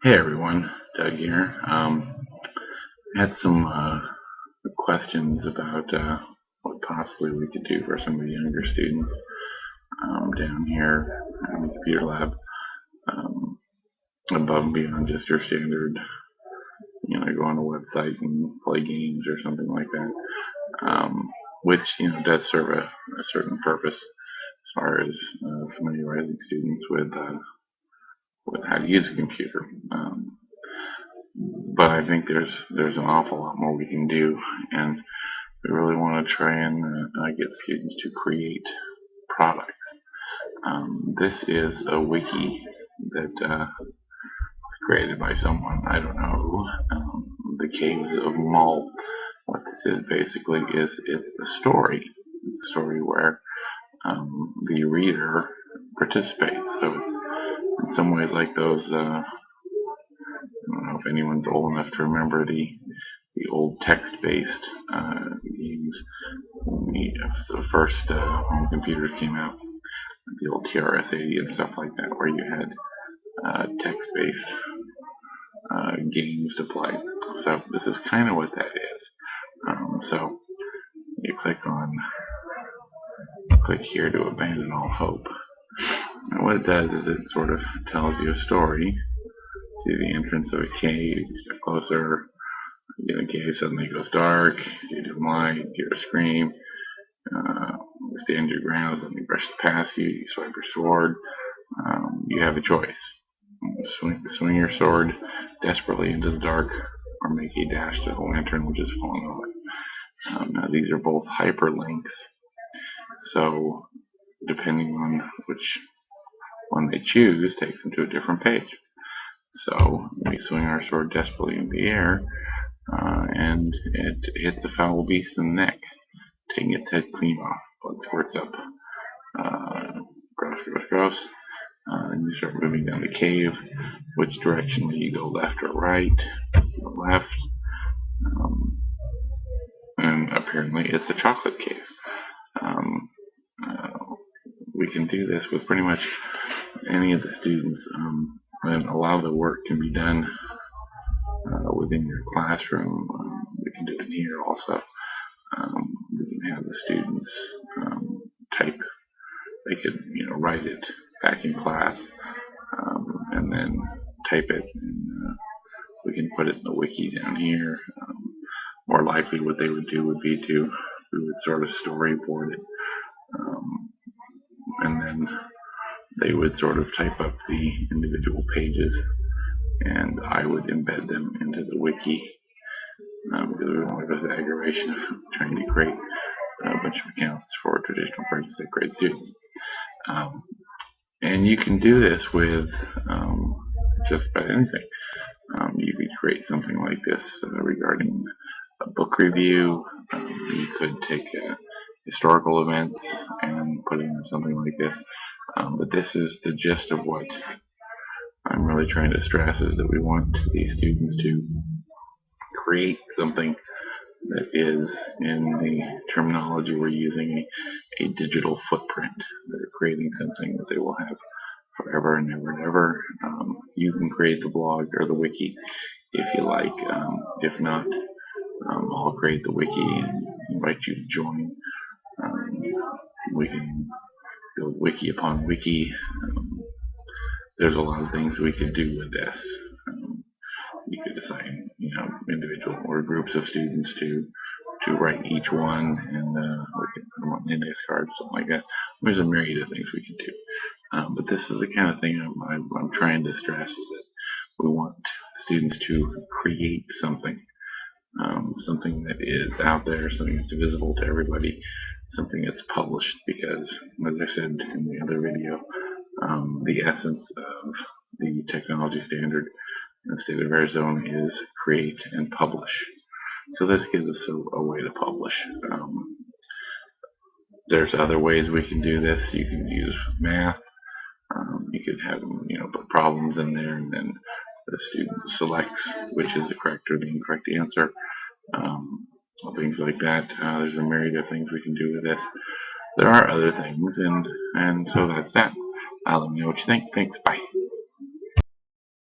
Hey everyone, Doug here. Had some questions about what possibly we could do for some of the younger students down here in the computer lab, um, above and beyond just your standard, go on a website and play games or something like that, which does serve a certain purpose as far as familiarizing students with how to use a computer. But I think there's an awful lot more we can do, and we really want to try and get students to create products. This is a wiki that was created by someone, I don't know who, the Caves of Mull. What this is basically is it's a story. It's a story where the reader participates. So it's in some ways like those. I don't know if anyone's old enough to remember the old text-based games when the first home computers came out, the old TRS-80 and stuff like that, where you had text-based games to play. So this is kind of what that is. So you click here to abandon all hope. And what it does is it sort of tells you a story. See the entrance of a cave, you step closer, you get in a cave, suddenly it goes dark, you dim light, you hear a scream, you stand your ground, suddenly brushes past you, you swipe your sword, you have a choice. Swing your sword desperately into the dark, or make a dash to the lantern which is falling over. Now these are both hyperlinks, so depending on which one they choose takes them to a different page. So we swing our sword desperately in the air, and it hits a foul beast in the neck, taking its head clean off. Blood squirts up. Gross. And you start moving down the cave. Which direction will you go, left or right? Left. And apparently it's a chocolate cave. Um, uh, we can do this with pretty much any of the students, and a lot of the work can be done within your classroom. We can do it here also. We can have the students type. They could, write it back in class, and then type it. And we can put it in the wiki down here. More likely, what they would do would be we would sort of storyboard it, and then they would sort of type up the individual pages, and I would embed them into the wiki, because we don't want to go through the aggravation of trying to create a bunch of accounts for traditional purchase at grade students. And you can do this with just about anything. You could create something like this regarding a book review. You could take historical events and put it into something like this. But this is the gist of what I'm really trying to stress, is that we want these students to create something that is, in the terminology we're using, a digital footprint. They're creating something that they will have forever and ever and ever. You can create the blog or the wiki if you like. If not, I'll create the wiki and invite you to join. We can build wiki upon wiki. There's a lot of things we could do with this. You could assign, individual or groups of students to write each one, and we can put them on an index card or something like that. There's a myriad of things we can do. But this is the kind of thing I'm trying to stress, is that we want students to create something, something that is out there, something that's visible to everybody, something that's published, because, as I said in the other video, the essence of the technology standard in the state of Arizona is create and publish. So this gives us a way to publish. There's other ways we can do this. You can use math. You could have them, put problems in there, and then the student selects which is the correct or the incorrect answer. Things like that. There's a myriad of things we can do with this. There are other things, and so that's that. Let me know what you think. Thanks. Bye.